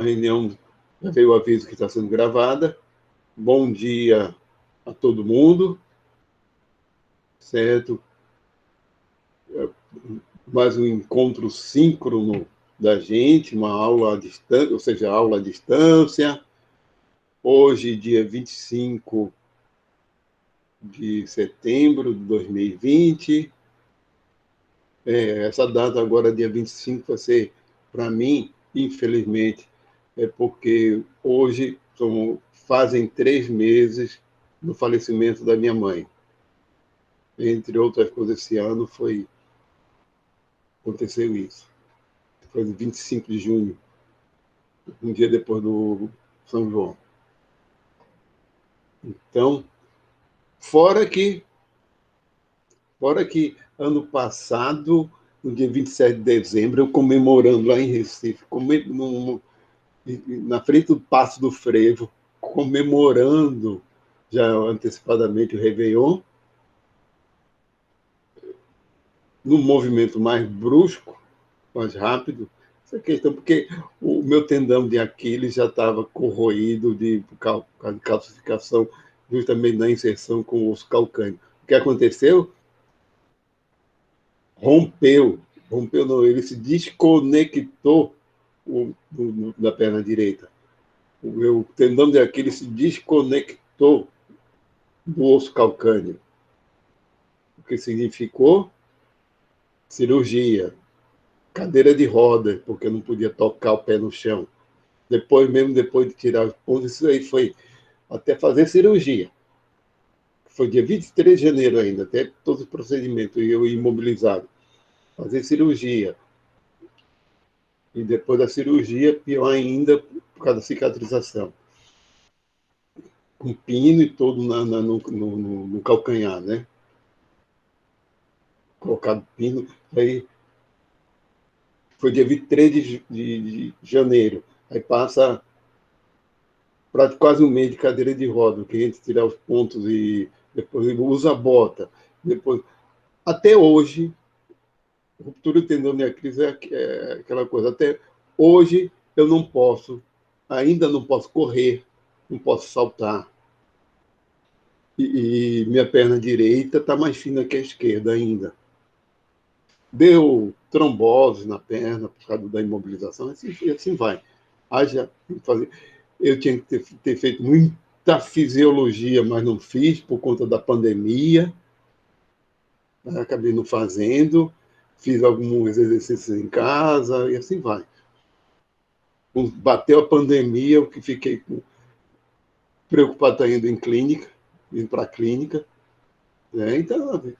A reunião já veio o aviso que está sendo gravada. Bom dia a todo mundo, certo? Mais um encontro síncrono da gente, uma aula à distância, ou seja, aula à distância. Hoje, dia 25 de setembro de 2020. Essa data agora, dia 25, vai ser, para mim, infelizmente, porque hoje fazem 3 meses do falecimento da minha mãe. Entre outras coisas, esse ano aconteceu isso. Foi 25 de junho, um dia depois do São João. Então, fora que ano passado, no dia 27 de dezembro, eu comemorando lá em Recife, na frente do Paço do Frevo, comemorando já antecipadamente o Réveillon, num movimento mais brusco, mais rápido. Essa questão, porque o meu tendão de Aquiles já estava corroído por causa de calcificação, justamente na inserção com o osso calcâneo. O que aconteceu? Rompeu não, ele se desconectou da perna direita. O meu tendão de Aquiles se desconectou do osso calcâneo, o que significou cirurgia, cadeira de rodas, porque eu não podia tocar o pé no chão. Mesmo depois de tirar os pontos, isso aí foi até fazer cirurgia. Foi dia 23 de janeiro ainda, até todos os procedimentos, e eu imobilizado. Fazer cirurgia. E depois da cirurgia, pior ainda, por causa da cicatrização. Com pino e todo no calcanhar, né? Colocado pino. Aí foi dia 23 de janeiro. Aí passa quase um mês de cadeira de roda, que a gente tirar os pontos e depois usa a bota. Depois, até hoje, ruptura do tendão de Aquiles é aquela coisa. Até hoje eu não posso, ainda não posso correr, não posso saltar. E minha perna direita está mais fina que a esquerda ainda. Deu trombose na perna por causa da imobilização, assim vai. Haja fazer. Eu tinha que ter feito muita fisiologia, mas não fiz por conta da pandemia. Acabei não fazendo. Fiz alguns exercícios em casa e assim vai. Bateu a pandemia, eu que fiquei preocupado indo em clínica, indo para a clínica. Né? Então,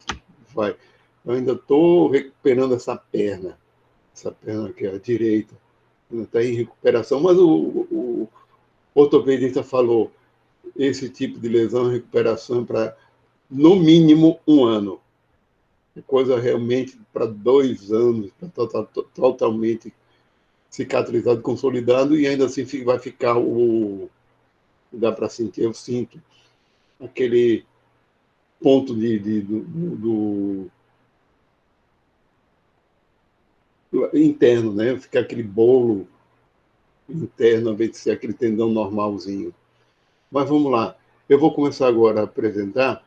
vai. Eu ainda estou recuperando essa perna que é a direita. Está em recuperação, mas o ortopedista falou esse tipo de lesão, recuperação para, no mínimo, 1 ano. Coisa realmente para 2 anos, para totalmente cicatrizado, consolidado, e ainda assim vai ficar dá para sentir, eu sinto, aquele ponto do interno, né? Ficar aquele bolo interno, ao invés de ser aquele tendão normalzinho. Mas vamos lá. Eu vou começar agora a apresentar,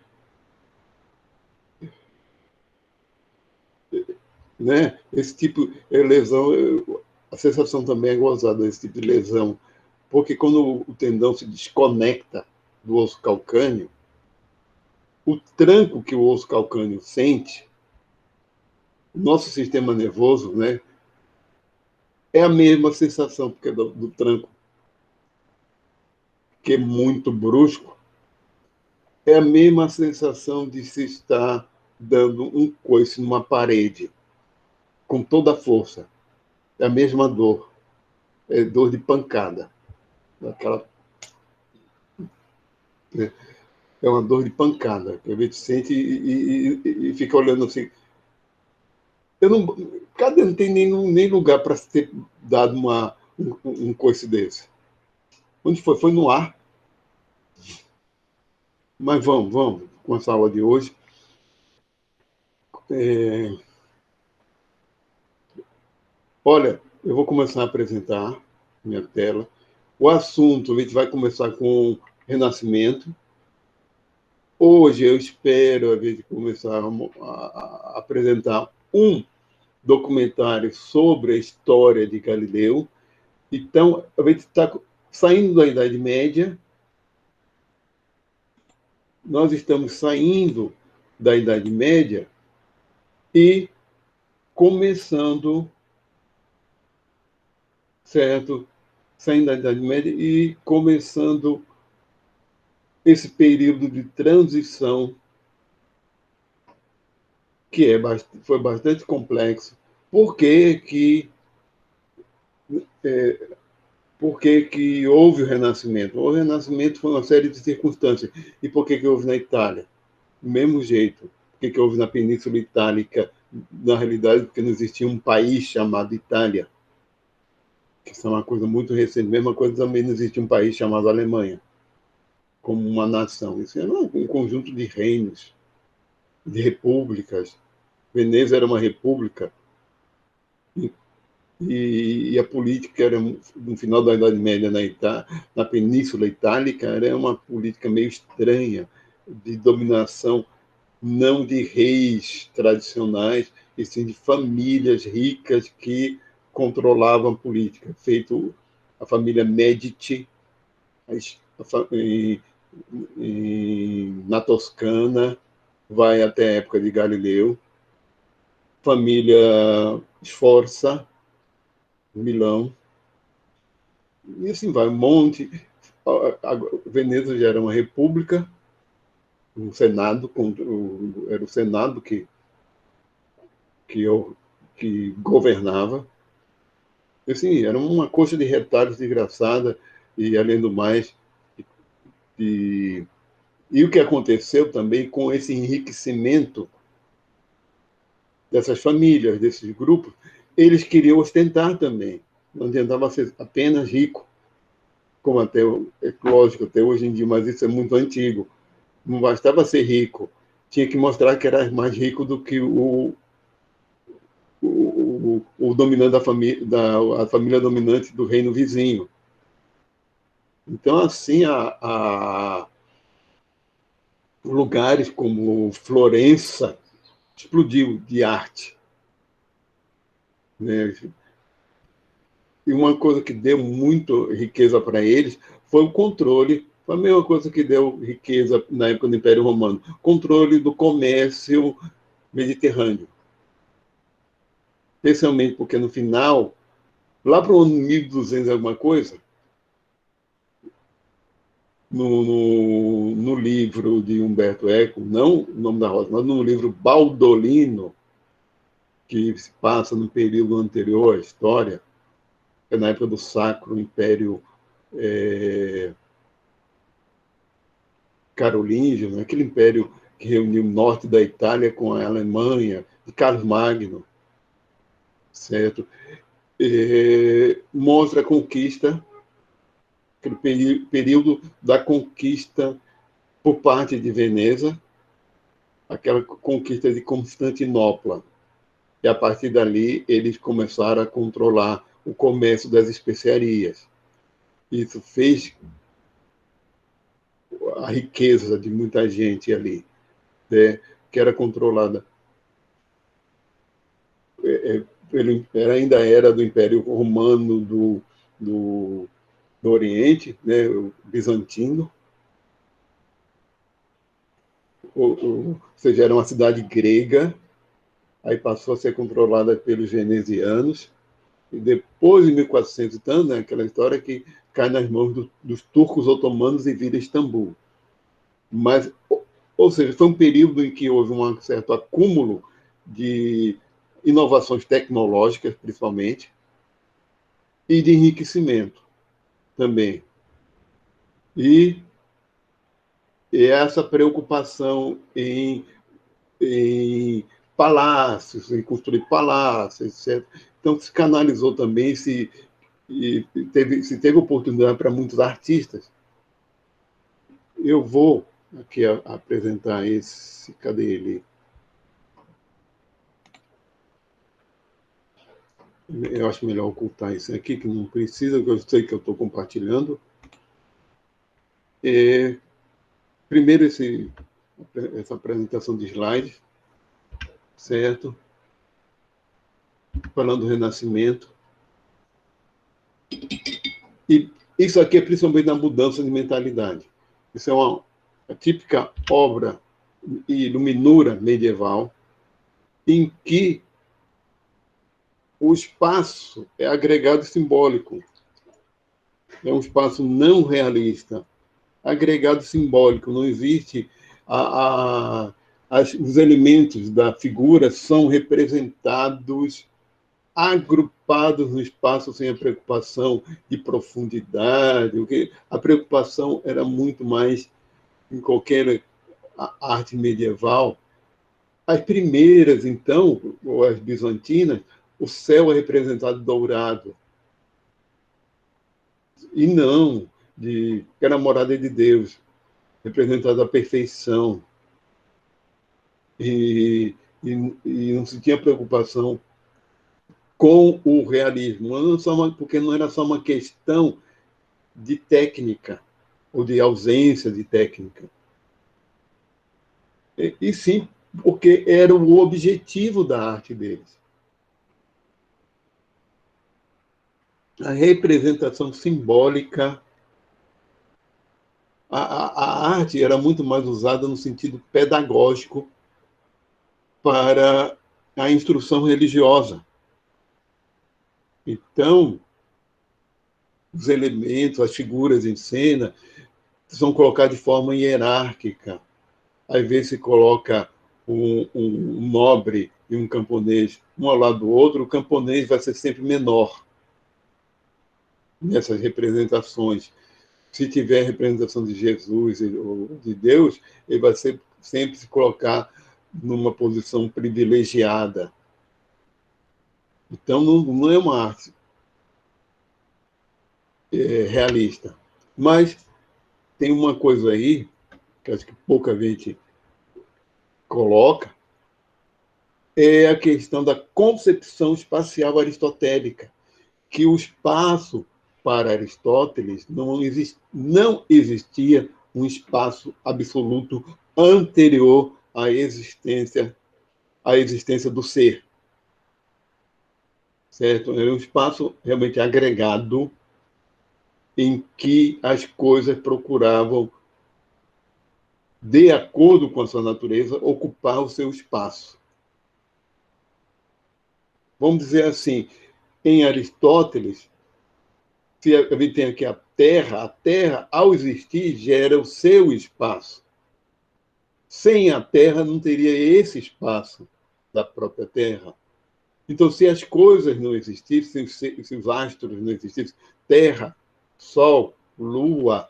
né? Esse tipo de lesão, a sensação também é gozada desse tipo de lesão, porque quando o tendão se desconecta do osso calcâneo, o tranco que o osso calcâneo sente, o nosso sistema nervoso, né, é a mesma sensação porque do tranco, que é muito brusco, é a mesma sensação de se estar dando um coice numa parede, com toda a força. É a mesma dor. É dor de pancada. Aquela, né? É uma dor de pancada, que a gente sente e fica olhando assim. Eu não, cadê? Não tem nem lugar para ter dado um coice desse. Onde foi? Foi no ar. Mas vamos com essa aula de hoje. Olha, eu vou começar a apresentar. minha tela. O assunto, a gente vai começar com Renascimento. Hoje eu espero a gente começar a apresentar um documentário sobre a história de Galileu. Então, a gente está saindo da Idade Média, nós estamos saindo da Idade Média e começando, certo? Saindo da Idade Média e começando esse período de transição que foi bastante complexo. Por que que, por que que houve o Renascimento? O Renascimento foi uma série de circunstâncias. E por que que houve na Itália? Do mesmo jeito. Por que que houve na Península Itálica? Na realidade, porque não existia um país chamado Itália, que isso é uma coisa muito recente. Mesma coisa também não existia um país chamado Alemanha, como uma nação. Isso era um conjunto de reinos, de repúblicas. Veneza era uma república, e a política era, no final da Idade Média na Península Itálica, era uma política meio estranha, de dominação não de reis tradicionais, e sim de famílias ricas que controlavam a política, feito a família Medici, na Toscana, vai até a época de Galileu, família Sforza, Milão, e assim vai, um monte. Veneza já era uma república, um senado, era o senado que, eu, que governava. Assim, era uma coxa de retalhos desgraçada, e além do mais, e, e o que aconteceu também com esse enriquecimento dessas famílias, desses grupos, eles queriam ostentar também, não tentavam ser apenas rico, como até, é lógico, até hoje em dia, mas isso é muito antigo. Não bastava ser rico, tinha que mostrar que era mais rico do que o dominante da família, a família dominante do reino vizinho. Então, assim, lugares como Florença explodiu de arte, né? E uma coisa que deu muito riqueza para eles foi o controle. Foi a mesma coisa que deu riqueza na época do Império Romano, controle do comércio mediterrâneo. Especialmente porque no final, lá para o ano 1200 alguma coisa, no livro de Humberto Eco, não o nome da rosa, mas no livro Baldolino, que se passa no período anterior à história, que é na época do Sacro Império Carolíngio, né? Aquele império que reuniu o norte da Itália com a Alemanha, de Carlos Magno, certo? Mostra a conquista, aquele período da conquista por parte de Veneza, aquela conquista de Constantinopla. E a partir dali, eles começaram a controlar o comércio das especiarias. Isso fez a riqueza de muita gente ali, né, que era controlada. Ainda era do Império Romano do, do Oriente, né, o bizantino, ou seja, era uma cidade grega, aí passou a ser controlada pelos venezianos, e depois, em 1400 e tanto, né, aquela história que cai nas mãos dos turcos otomanos e vira Istambul. Mas, ou seja, foi um período em que houve um certo acúmulo de inovações tecnológicas, principalmente, e de enriquecimento também. E, e essa preocupação em palácios, em construir palácios, etc. Então, se canalizou também, se teve oportunidade para muitos artistas. Eu vou aqui apresentar esse, cadê ele? Eu acho melhor ocultar isso aqui, que não precisa, que eu sei que eu estou compartilhando. Primeiro, essa apresentação de slides, certo? Falando do Renascimento. E isso aqui é principalmente na mudança de mentalidade. Isso é uma típica obra e iluminura medieval, em que o espaço é agregado simbólico. É um espaço não realista, agregado simbólico. Não existe os elementos da figura são representados agrupados no espaço sem a preocupação de profundidade. A preocupação era muito mais em qualquer arte medieval. As primeiras, então, ou as bizantinas, o céu é representado dourado. E não que era a morada de Deus, representado a perfeição. E, e não se tinha preocupação com o realismo, porque não era só uma questão de técnica ou de ausência de técnica. E sim, porque era o objetivo da arte deles. A representação simbólica, a arte era muito mais usada no sentido pedagógico para a instrução religiosa. Então, os elementos, as figuras em cena, são colocados de forma hierárquica. Às vezes se coloca um nobre e um camponês um ao lado do outro, o camponês vai ser sempre menor nessas representações. Se tiver representação de Jesus ou de Deus, ele vai sempre se colocar numa posição privilegiada. Então, não é uma arte realista. Mas tem uma coisa aí, que acho que pouca gente coloca, é a questão da concepção espacial aristotélica, que o espaço, para Aristóteles, não existia um espaço absoluto anterior à existência do ser. Certo? Era um espaço realmente agregado em que as coisas procuravam, de acordo com a sua natureza, ocupar o seu espaço. Vamos dizer assim, em Aristóteles, se a gente tem aqui a Terra, ao existir, gera o seu espaço. Sem a Terra, não teria esse espaço da própria Terra. Então, se as coisas não existissem, se os astros não existissem, Terra, Sol, Lua,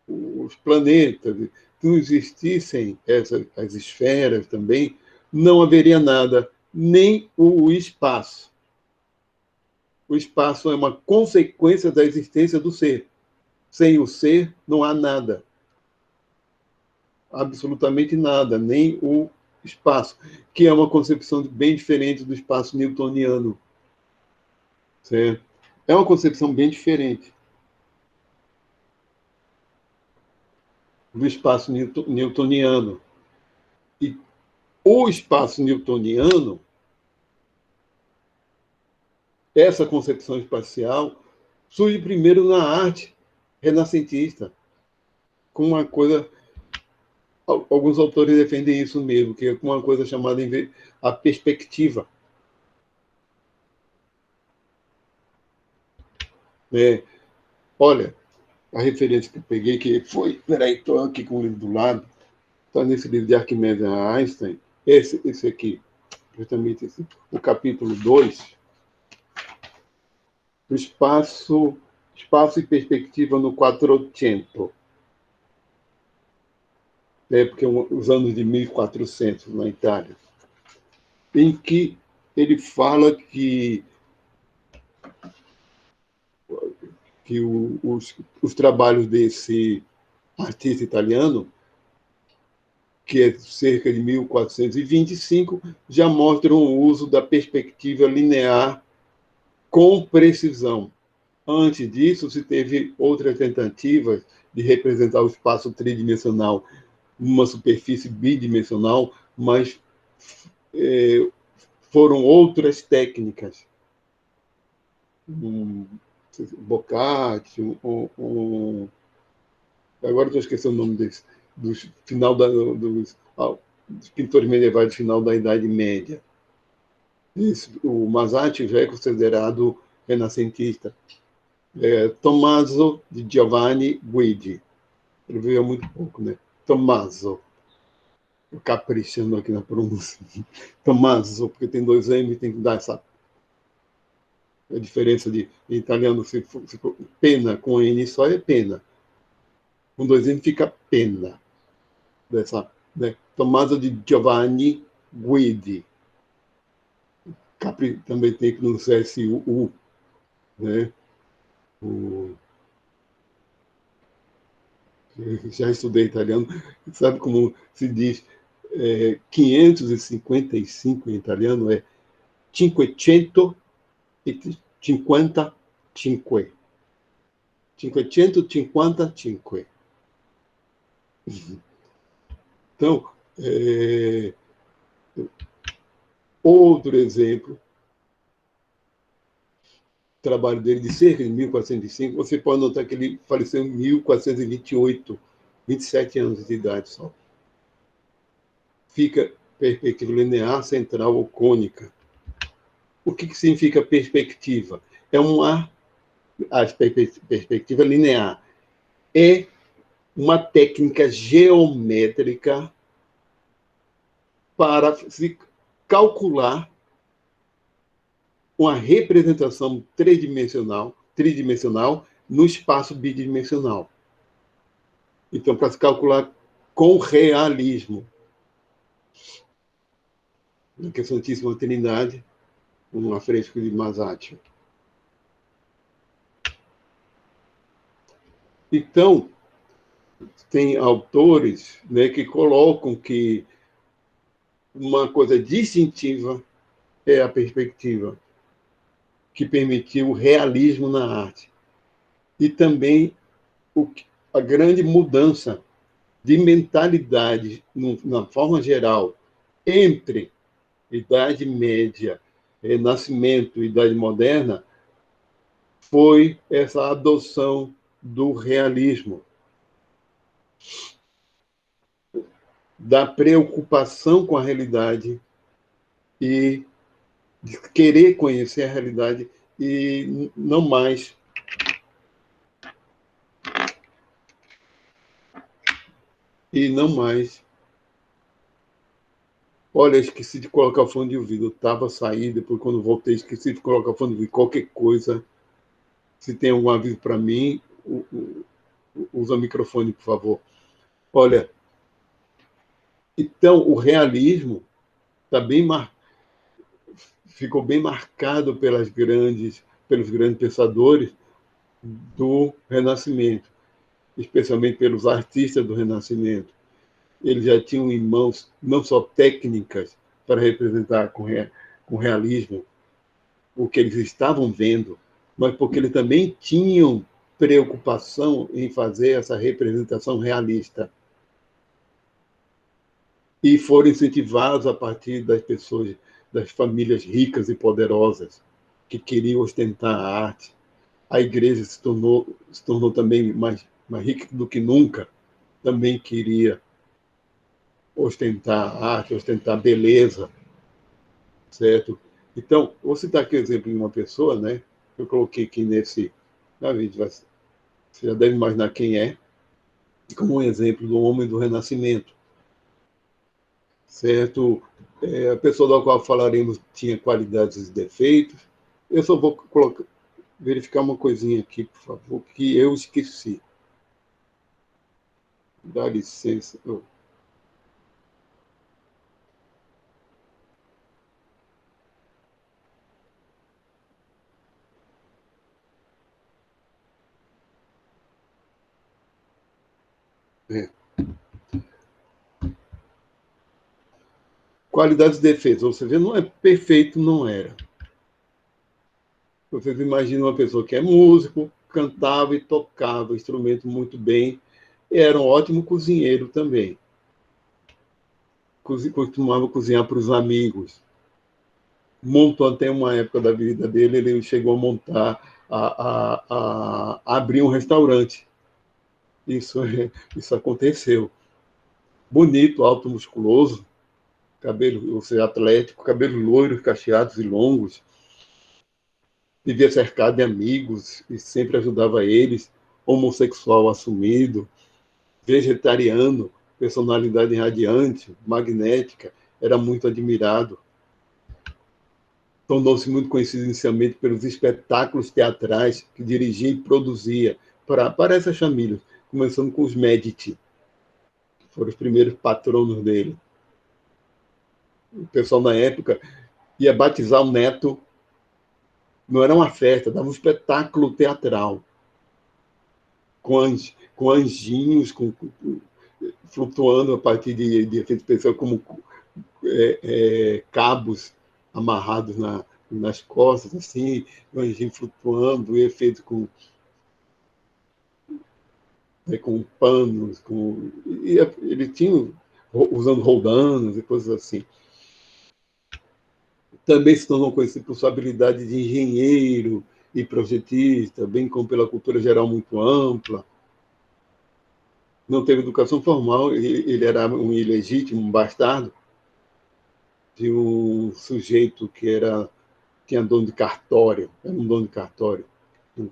os planetas, se não existissem as esferas também, não haveria nada, nem o espaço. O espaço é uma consequência da existência do ser. Sem o ser, não há nada. Absolutamente nada, nem o espaço, que é uma concepção bem diferente do espaço newtoniano. Certo? É uma concepção bem diferente do espaço newtoniano. E o espaço newtoniano, essa concepção espacial, surge primeiro na arte renascentista, com uma coisa. Alguns autores defendem isso mesmo, que é uma coisa chamada a perspectiva. Olha, a referência que eu peguei, que foi. Peraí, estou aqui com o livro do lado, está nesse livro de Arquimedes e Einstein, esse aqui, justamente o capítulo 2, o espaço e perspectiva no Quattrocento, porque os anos de 1400 na Itália, em que ele fala que os trabalhos desse artista italiano que é cerca de 1425, já mostram o uso da perspectiva linear com precisão. Antes disso, se teve outras tentativas de representar o espaço tridimensional numa superfície bidimensional, mas foram outras técnicas. Bocage, agora estou esquecendo o nome desse, dos pintores medievais do final da Idade Média. O Masaccio já é considerado renascentista. Tommaso di Giovanni Guidi. Ele veio há muito pouco, né? Tommaso. Caprichando aqui na pronúncia. Tommaso, porque tem dois M, tem que dar essa. A diferença de em italiano, se for pena com N só é pena. Com dois N fica pena. Dessa, né? Tommaso di Giovanni Guidi. Capri também tem que pronunciar esse U, né? Já estudei italiano, sabe como se diz 555 em italiano? É 555. 555. Então, outro exemplo, trabalho dele de cerca de 1405, você pode notar que ele faleceu em 1428, 27 anos de idade só. Fica perspectiva linear, central ou cônica. O que significa perspectiva? A perspectiva linear é uma técnica geométrica para se calcular uma representação tridimensional no espaço bidimensional. Então, para se calcular com realismo. Na Santíssima Trindade, um afresco de Masaccio. Então, tem autores, né, que colocam que uma coisa distintiva é a perspectiva, que permitiu o realismo na arte. E também a grande mudança de mentalidade, na forma geral, entre Idade Média, Renascimento e Idade Moderna, foi essa adoção do realismo, da preocupação com a realidade e de querer conhecer a realidade e não mais olha, esqueci de colocar o fone de ouvido. Eu estava saindo, depois quando voltei, esqueci de colocar o fone de ouvido. Qualquer coisa, se tem algum aviso para mim, usa o microfone, por favor. Olha, então o realismo tá ficou bem marcado pelos grandes pensadores do Renascimento, especialmente pelos artistas do Renascimento. Eles já tinham em mãos não só técnicas para representar com realismo o que eles estavam vendo, mas porque eles também tinham preocupação em fazer essa representação realista. E foram incentivados a partir das pessoas, das famílias ricas e poderosas, que queriam ostentar a arte. A igreja se tornou também mais rica do que nunca, também queria ostentar a arte, ostentar a beleza, certo? Então, vou citar aqui o exemplo de uma pessoa, né? Eu coloquei aqui nesse vídeo, você já deve imaginar quem é, como um exemplo do homem do Renascimento, certo? A pessoa da qual falaremos tinha qualidades e defeitos. Eu só vou verificar uma coisinha aqui, por favor, que eu esqueci. Dá licença. É. Qualidades e defeitos. Você vê, não é perfeito, não era. Vocês imaginam uma pessoa que é músico, cantava e tocava instrumento muito bem, e era um ótimo cozinheiro também. Costumava cozinhar para os amigos. Montou até uma época da vida dele, ele chegou a montar, a abrir um restaurante. Isso aconteceu. Bonito, alto, musculoso, cabelo, ou seja, atlético, cabelo loiro, cacheados e longos. Vivia cercado de amigos e sempre ajudava eles. Homossexual assumido, vegetariano, personalidade radiante, magnética, era muito admirado. Tornou-se muito conhecido inicialmente pelos espetáculos teatrais que dirigia e produzia para essas famílias, começando com os Medici, que foram os primeiros patronos dele. O pessoal, na época, ia batizar o neto, não era uma festa, dava um espetáculo teatral, com anjinhos, flutuando a partir de efeitos especiais, como cabos amarrados nas costas, assim, o anjinho flutuando, e efeitos com panos, e ele tinha usando roldanas e coisas assim. Também se tornou conhecido por sua habilidade de engenheiro e projetista, bem como pela cultura geral muito ampla. Não teve educação formal, ele era um ilegítimo, um bastardo, de um sujeito que tinha dono de cartório, era um dono de cartório,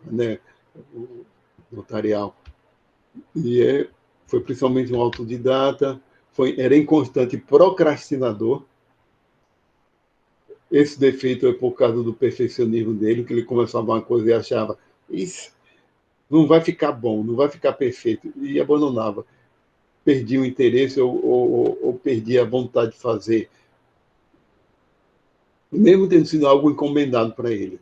né, notarial. E foi principalmente um autodidata, era inconstante procrastinador. Esse defeito é por causa do perfeccionismo dele, que ele começava uma coisa e achava, isso não vai ficar bom, não vai ficar perfeito, e abandonava. Perdia o interesse ou perdia a vontade de fazer, mesmo tendo sido algo encomendado para ele.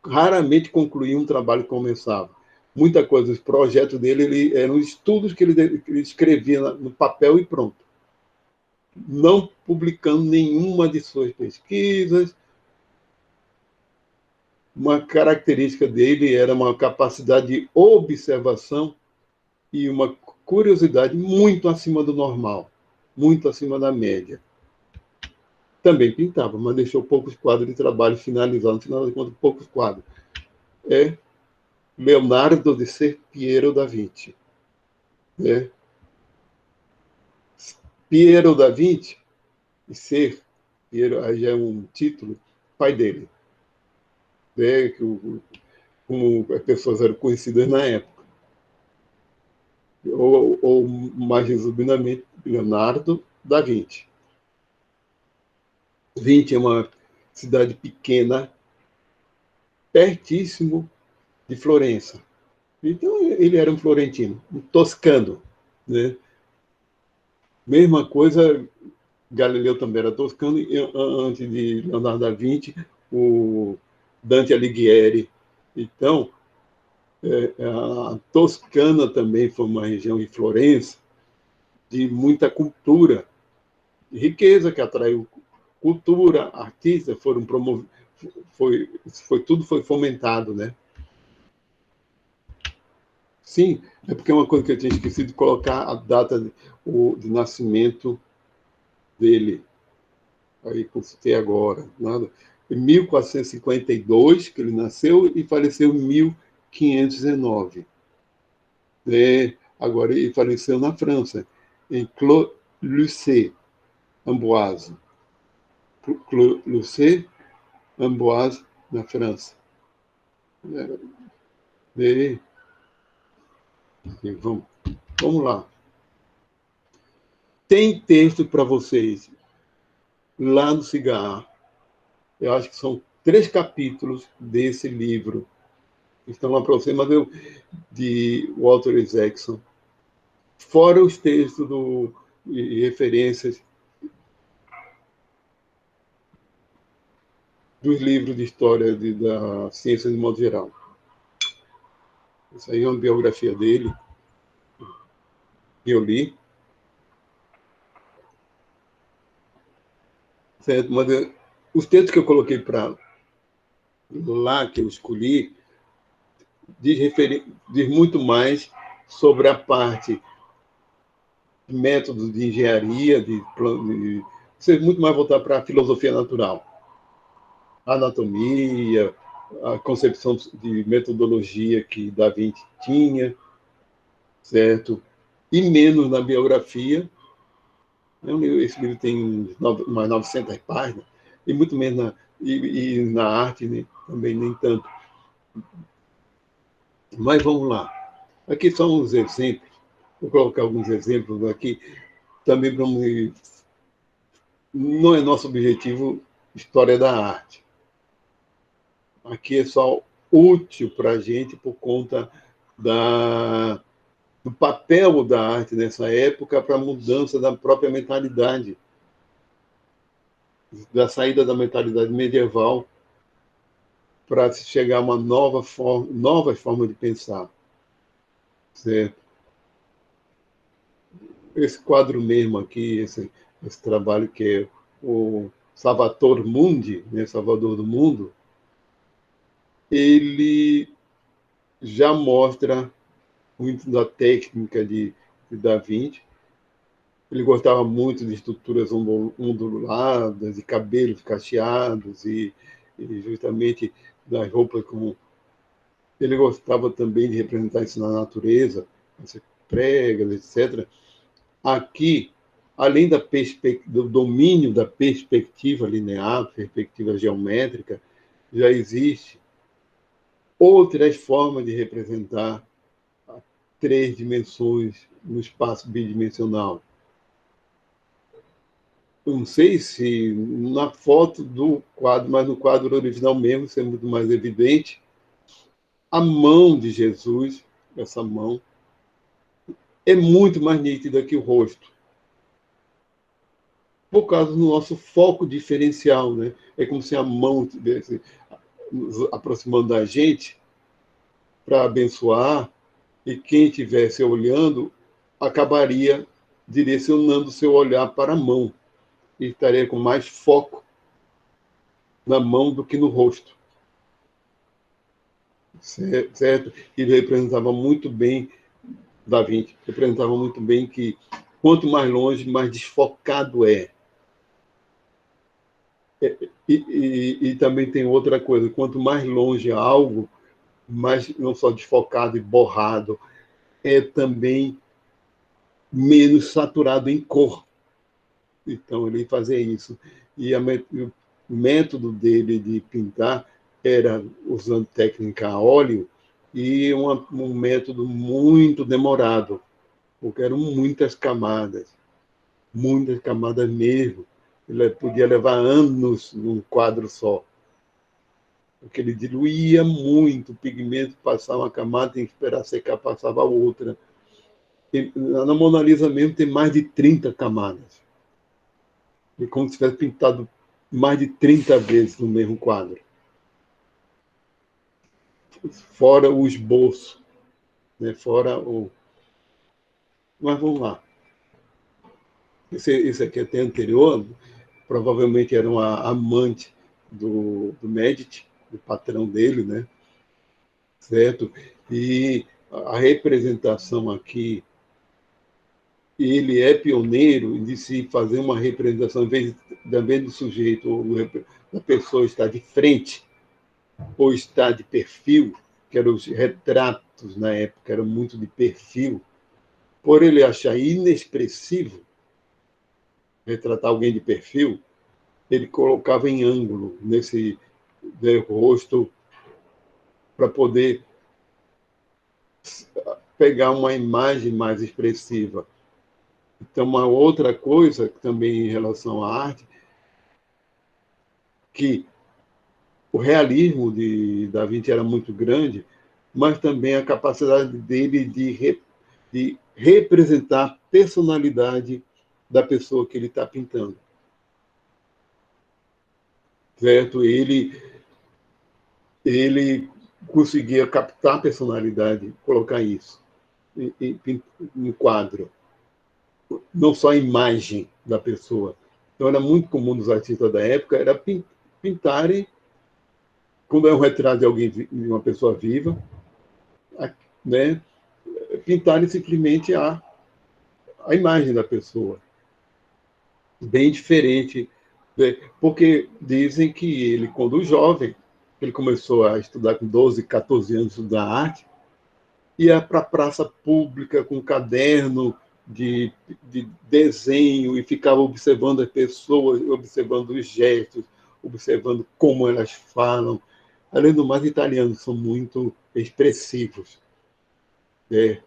Raramente concluía um trabalho que começava. Muita coisa, os projetos dele eram estudos que ele escrevia no papel e pronto. Não publicando nenhuma de suas pesquisas. Uma característica dele era uma capacidade de observação e uma curiosidade muito acima do normal, muito acima da média. Também pintava, mas deixou poucos quadros de trabalho finalizados, no final de contas, poucos quadros. É Leonardo de Ser Piero da Vinci. É. Piero da Vinci, e Ser, Piero, aí já é um título, pai dele. É, como as pessoas eram conhecidas na época. Ou mais resumidamente, Leonardo da Vinci. Vinci é uma cidade pequena, pertíssimo de Florença. Então, ele era um florentino, um toscano. Né? Mesma coisa, Galileu também era toscano, e antes de Leonardo da Vinci, o Dante Alighieri. Então, a Toscana também foi uma região, e Florença, de muita cultura, de riqueza, que atraiu cultura, artistas foram promovidos, tudo foi fomentado, né? Sim, é porque é uma coisa que eu tinha esquecido de colocar a data de nascimento dele. Aí consultei agora. Nada. Em 1452 que ele nasceu e faleceu em 1519. Agora ele faleceu na França, em Clos-Lucé, Amboise. Clos-Lucé, Amboise, na França. E, vamos lá. Tem texto para vocês lá no Cigarro. Eu acho que são 3 capítulos desse livro. Estão lá para você, mas de Walter Isaacson. Fora os textos e referências dos livros de história da ciência de modo geral. Isso aí é uma biografia dele, que eu li. certo? Mas os textos que eu coloquei para lá, que eu escolhi, diz muito mais sobre a parte de métodos de engenharia, ser muito mais voltar para a filosofia natural, a anatomia, a concepção de metodologia que Da Vinci tinha, certo? E menos na biografia. Esse livro tem umas 900 páginas, e muito menos e na arte, né? Também nem tanto. Mas vamos lá. Aqui são os exemplos. Vou colocar alguns exemplos aqui, também para não é nosso objetivo história da arte. Aqui é só útil para a gente por conta do papel da arte nessa época para a mudança da própria mentalidade, da saída da mentalidade medieval para se chegar a uma nova forma de pensar. Certo? Esse quadro mesmo aqui, esse trabalho que é o Salvator Mundi, né, Salvador do Mundo, ele já mostra muito da técnica de Da Vinci. Ele gostava muito de estruturas onduladas, de cabelos cacheados e justamente das roupas como... Ele gostava também de representar isso na natureza, pregas, etc. Aqui, além do domínio da perspectiva linear, perspectiva geométrica, já existe outras formas de representar três dimensões no espaço bidimensional. Não sei se na foto do quadro, mas no quadro original mesmo, isso é muito mais evidente, a mão de Jesus, essa mão, é muito mais nítida que o rosto, por causa do nosso foco diferencial, né? É como se a mão estivesse aproximando da gente para abençoar, e quem estivesse olhando acabaria direcionando seu olhar para a mão, e estaria com mais foco na mão do que no rosto. Certo? Ele representava muito bem, Da Vinci, representava muito bem que quanto mais longe, mais desfocado é. E também tem outra coisa, quanto mais longe algo, mais não só desfocado e borrado, é também menos saturado em cor. Então, ele fazia isso. E o método dele de pintar era usando técnica a óleo e um método muito demorado, porque eram muitas camadas mesmo. Ele podia levar anos num quadro só, porque ele diluía muito o pigmento, passava uma camada, tem que esperar secar, passava outra. Na Mona Lisa mesmo tem mais de 30 camadas. É como se tivesse pintado mais de 30 vezes no mesmo quadro. Fora o esboço, né? Fora o... Mas vamos lá. Esse aqui até anterior, provavelmente era uma amante do Medici, do patrão dele, né? Certo? E a representação aqui, ele é pioneiro de se fazer uma representação, em vez do sujeito, da pessoa estar de frente ou estar de perfil, que eram os retratos na época, eram muito de perfil, por ele achar inexpressivo retratar alguém de perfil, ele colocava em ângulo nesse rosto para poder pegar uma imagem mais expressiva. Então, uma outra coisa também em relação à arte, que o realismo de Da Vinci era muito grande, mas também a capacidade dele de representar a personalidade da pessoa que ele está pintando. Certo? Ele conseguia captar a personalidade, colocar isso em quadro, não só a imagem da pessoa. Então, era muito comum nos artistas da época era pintarem, quando é um retrato de alguém, de uma pessoa viva, né, pintarem simplesmente a imagem da pessoa. Bem diferente, né, porque dizem que ele, quando jovem, ele começou a estudar com 12, 14 anos, estudar arte, ia para a praça pública com um caderno de desenho e ficava observando as pessoas, observando os gestos, observando como elas falam. Além do mais, italianos são muito expressivos. Né?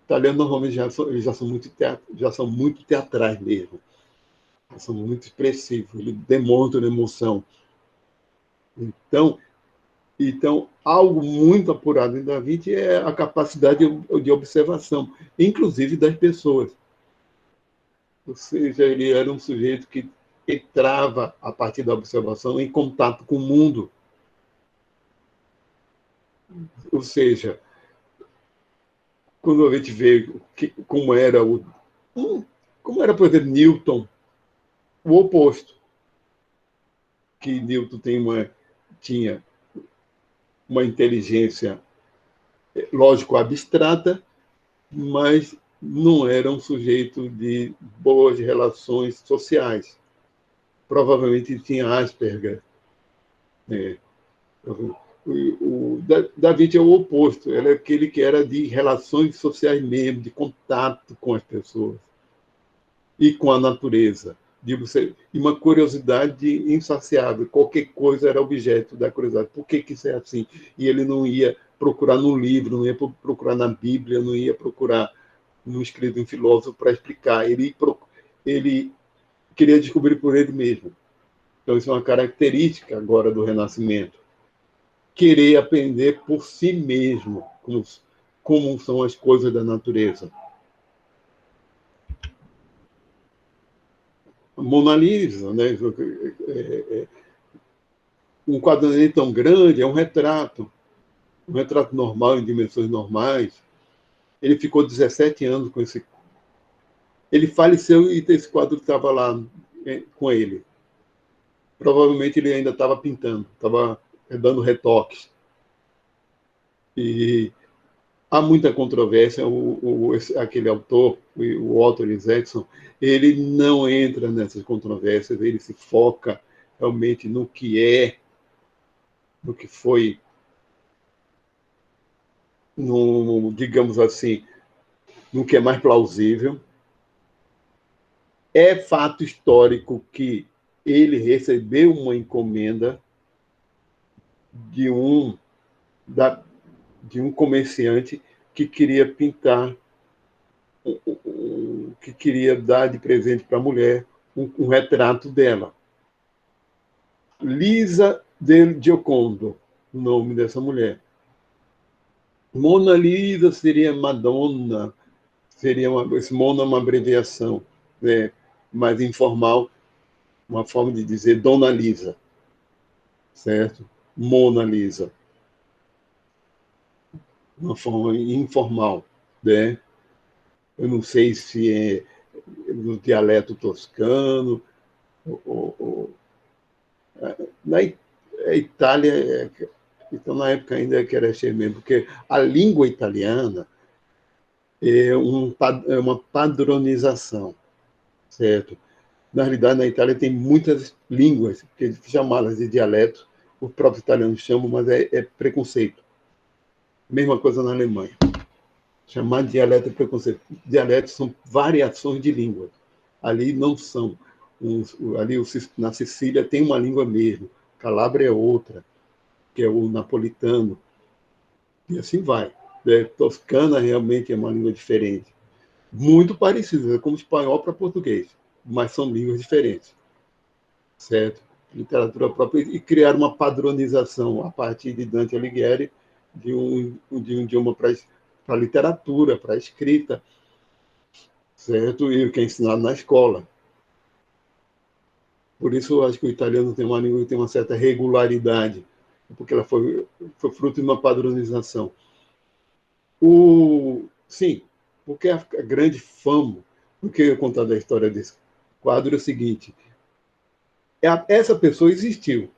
Italianos normalmente já são muito teatrais mesmo. São muito expressivos, eles demonstram emoção. Então, algo muito apurado em Da Vinci é a capacidade de observação, inclusive das pessoas. Ou seja, ele era um sujeito que entrava, a partir da observação, em contato com o mundo. Ou seja, quando a gente vê como era, por exemplo, Newton, o oposto, que Newton tinha uma inteligência, lógico, abstrata, mas não era um sujeito de boas relações sociais. Provavelmente tinha Asperger. Né? O David é o oposto, ele é aquele que era de relações sociais mesmo, de contato com as pessoas e com a natureza. E uma curiosidade insaciável, qualquer coisa era objeto da curiosidade. Por que isso é assim? E ele não ia procurar no livro, não ia procurar na Bíblia, não ia procurar no escrito de um filósofo para explicar. Ele queria descobrir por ele mesmo. Então, isso é uma característica agora do Renascimento. Querer aprender por si mesmo como são as coisas da natureza. Mona Lisa, né? Um quadro nem tão grande, é um retrato normal, em dimensões normais. Ele ficou 17 anos com esse. Ele faleceu e esse quadro estava lá com ele. Provavelmente ele ainda estava pintando, estava dando retoques. E há muita controvérsia. Aquele autor, o Otto Isaacson, ele não entra nessas controvérsias, ele se foca realmente no que foi, digamos assim, no que é mais plausível. É fato histórico que ele recebeu uma encomenda de um, de um comerciante que queria pintar, que queria dar de presente para a mulher um retrato dela. Lisa del Giocondo, o nome dessa mulher. Mona Lisa seria Madonna, esse Mona é uma abreviação, né, mais informal, uma forma de dizer Dona Lisa, certo? Mona Lisa, uma forma informal, né? Eu não sei se é no dialeto toscano, ou na Itália, então na época ainda que era mesmo, porque a língua italiana é uma padronização, certo? Na realidade, na Itália tem muitas línguas, que chamá-las de dialeto, os próprios italianos chamam, mas é preconceito. Mesma coisa na Alemanha. Chamar de dialeto é preconceito. Dialetos são variações de língua. Ali não são. Ali na Sicília tem uma língua mesmo. Calabria é outra, que é o napolitano. E assim vai. Toscana realmente é uma língua diferente. Muito parecida, é como espanhol para português, mas são línguas diferentes. Certo? Literatura própria, e criar uma padronização a partir de Dante Alighieri de um idioma para a literatura, para a escrita, certo? E o que é ensinado na escola. Por isso, eu acho que o italiano tem uma língua que tem uma certa regularidade, porque ela foi fruto de uma padronização. Sim, porque a grande fama, o que eu contar da história desse quadro é o seguinte: Essa pessoa existiu.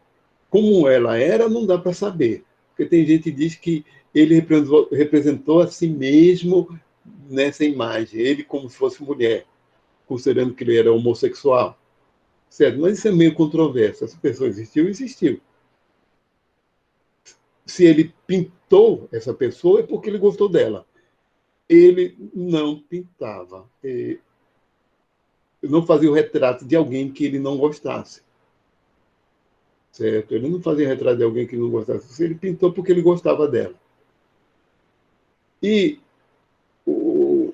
Como ela era, não dá para saber. Porque tem gente que diz que ele representou a si mesmo nessa imagem, ele como se fosse mulher, considerando que ele era homossexual. Certo? Mas isso é meio controverso. Essa pessoa existiu, existiu. Se ele pintou essa pessoa, é porque ele gostou dela. Ele não pintava. Ele não fazia o retrato de alguém que ele não gostasse. Certo? Ele não fazia retrato de alguém que não gostasse. Ele pintou porque ele gostava dela. E o,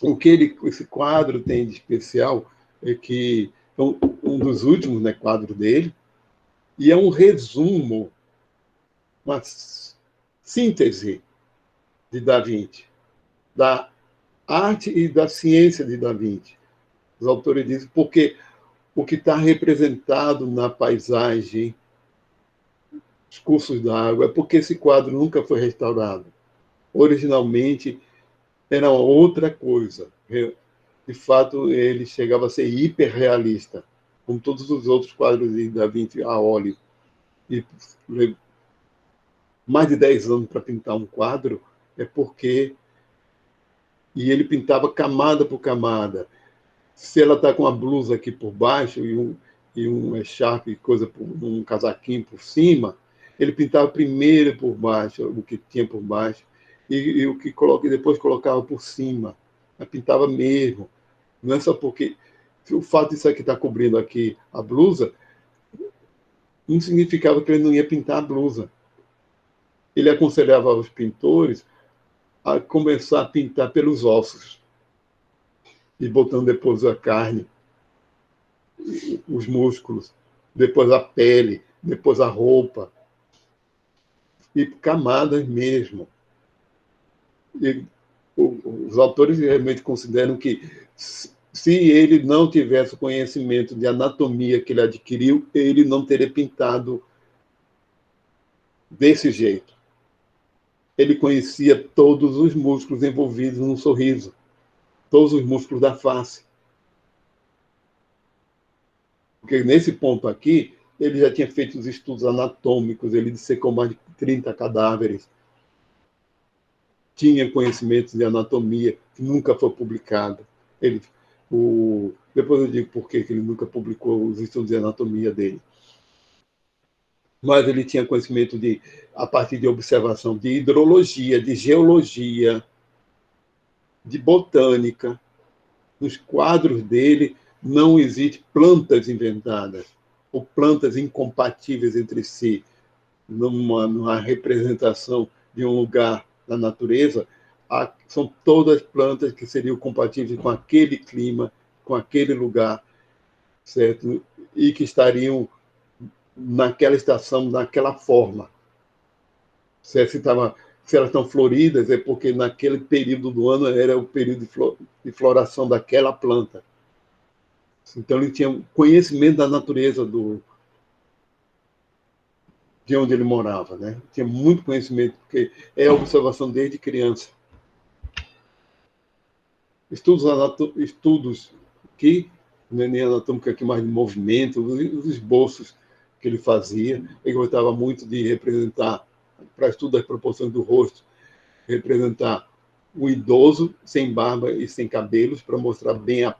o que esse quadro tem de especial é que é um dos últimos, né, quadros dele, e é um resumo, uma síntese de Da Vinci, da arte e da ciência de Da Vinci. Os autores dizem porque o que está representado na paisagem, os cursos d'água, é porque esse quadro nunca foi restaurado. Originalmente era outra coisa. De fato, ele chegava a ser hiperrealista, como todos os outros quadros de Da Vinci a óleo. E mais de 10 anos para pintar um quadro é porque... E ele pintava camada por camada. Se ela está com a blusa aqui por baixo e um echarpe, coisa, um casaquinho por cima, ele pintava primeiro por baixo, o que tinha por baixo, e o que coloca, e depois colocava por cima. Mas pintava mesmo. Não é só porque o fato disso aqui estar cobrindo aqui a blusa não significava que ele não ia pintar a blusa. Ele aconselhava aos pintores a começar a pintar pelos ossos e botando depois a carne, os músculos, depois a pele, depois a roupa, e camadas mesmo. E os autores realmente consideram que, se ele não tivesse o conhecimento de anatomia que ele adquiriu, ele não teria pintado desse jeito. Ele conhecia todos os músculos envolvidos no sorriso, todos os músculos da face. Porque nesse ponto aqui, ele já tinha feito os estudos anatômicos, ele dissecou mais de 30 cadáveres, tinha conhecimentos de anatomia que nunca foi publicado. Depois eu digo por que ele nunca publicou os estudos de anatomia dele. Mas ele tinha conhecimento a partir de observação de hidrologia, de geologia, de botânica. Nos quadros dele não existem plantas inventadas ou plantas incompatíveis entre si. Numa representação de um lugar na natureza, são todas plantas que seriam compatíveis com aquele clima, com aquele lugar, certo? E que estariam naquela estação, naquela forma. Certo? Se elas estão floridas, é porque naquele período do ano era o período de floração daquela planta. Então, ele tinha conhecimento da natureza de onde ele morava, né? Tinha muito conhecimento, porque é observação desde criança. Estudos que, não é nem anatômica aqui, mais de movimento, os esboços que ele fazia. Ele gostava muito de representar, para estudo das proporções do rosto, representar o idoso sem barba e sem cabelos, para mostrar bem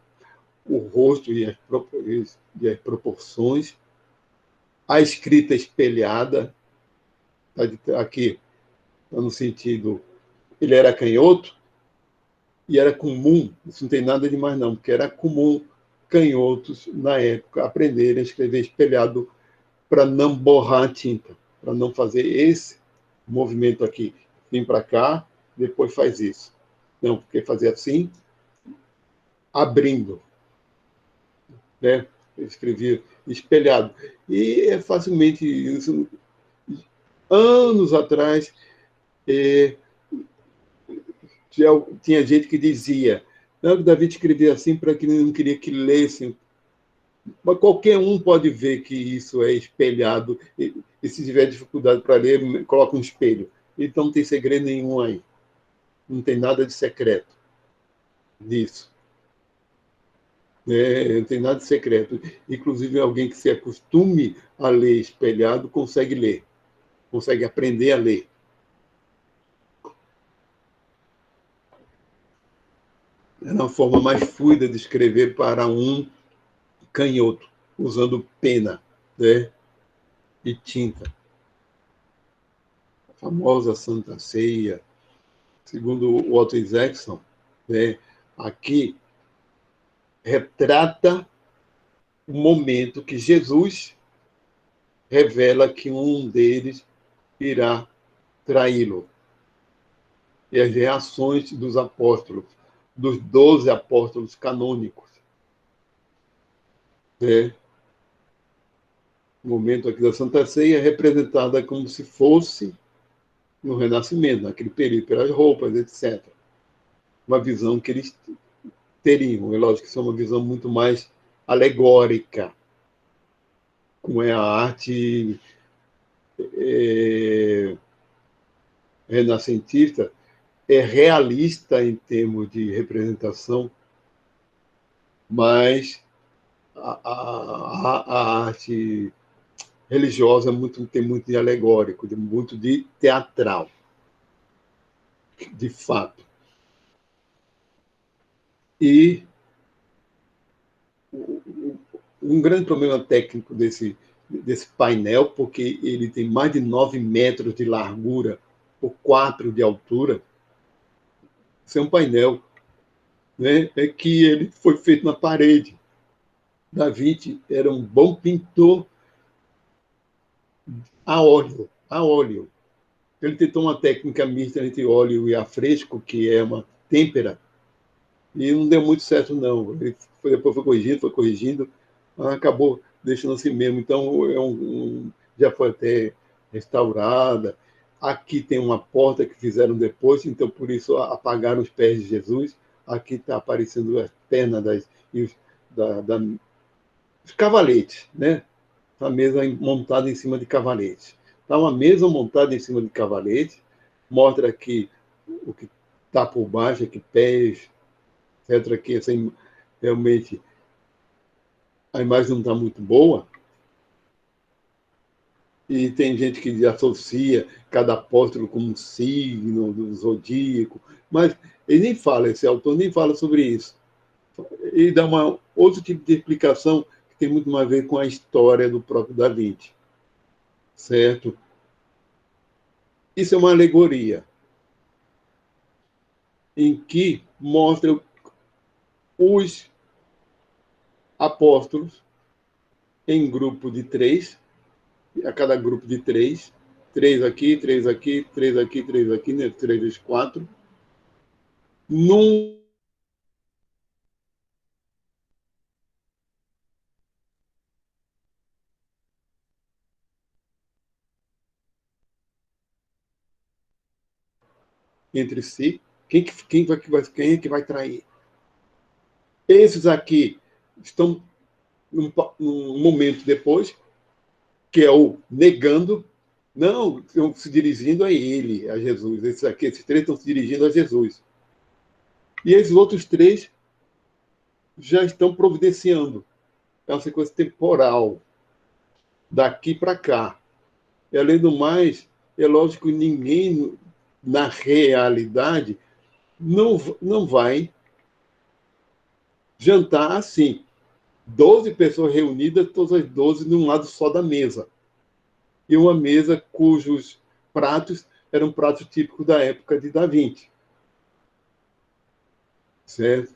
o rosto e as proporções. A escrita espelhada, aqui, no sentido, ele era canhoto, e era comum, isso não tem nada de mais não, porque era comum canhotos, na época, aprenderem a escrever espelhado para não borrar a tinta, para não fazer esse movimento aqui. Vem para cá, depois faz isso. Não, porque fazer assim, abrindo. Né? Eu escrevia espelhado. E é facilmente isso. Anos atrás, tinha gente que dizia, não, que Davi escrevia assim para que não queria que lessem. Mas qualquer um pode ver que isso é espelhado, e se tiver dificuldade para ler, coloca um espelho. Então não tem segredo nenhum aí. Não tem nada de secreto nisso. Não tem nada de secreto. Inclusive, alguém que se acostume a ler espelhado consegue ler, consegue aprender a ler. É uma forma mais fluida de escrever para um canhoto, usando pena, né? E tinta. A famosa Santa Ceia, segundo o Otto Isaacson, né? Aqui retrata o momento que Jesus revela que um deles irá traí-lo. E as reações dos apóstolos, dos 12 apóstolos canônicos. Né? O momento aqui da Santa Ceia é representada como se fosse no Renascimento, naquele período, pelas roupas, etc. Uma visão que eles teriam. É lógico que isso é uma visão muito mais alegórica, como é a arte renascentista, é realista em termos de representação, mas a arte religiosa tem muito de alegórico, muito de teatral, de fato. E um grande problema técnico desse painel, porque ele tem mais de 9 metros de largura por 4 de altura, isso é um painel, né? É que ele foi feito na parede. Da Vinci era um bom pintor a óleo, a óleo. Ele tentou uma técnica mista entre óleo e a fresco, que é uma têmpera, e não deu muito certo, não. Ele depois foi corrigindo, acabou deixando assim mesmo. Então, já foi até restaurada. Aqui tem uma porta que fizeram depois, então por isso apagaram os pés de Jesus. Aqui está aparecendo as pernas e os cavaletes, né? A mesa montada em cima de cavaletes. Está uma mesa montada em cima de cavaletes, mostra aqui o que está por baixo, aqui pés, etc. Que assim, realmente a imagem não está muito boa, e tem gente que associa cada apóstolo como um signo do zodíaco, mas ele nem fala, esse autor nem fala sobre isso. Ele dá outro tipo de explicação que tem muito mais a ver com a história do próprio Da Vinci, certo? Isso é uma alegoria em que mostra os apóstolos em grupo de 3, a cada grupo de 3, 3 aqui, 3 aqui, 3 aqui, 3 aqui, né? 3 vezes 4, num entre si, quem é que vai trair? Esses aqui estão num momento depois, que é o negando, não, estão se dirigindo a ele, a Jesus. Esses 3 estão se dirigindo a Jesus. E esses outros 3 já estão providenciando. É uma sequência temporal, daqui para cá. E, além do mais, é lógico que ninguém, na realidade, não vai jantar assim. 12 pessoas reunidas, todas as 12 num lado só da mesa. E uma mesa cujos pratos eram pratos típicos da época de Da Vinci. Certo?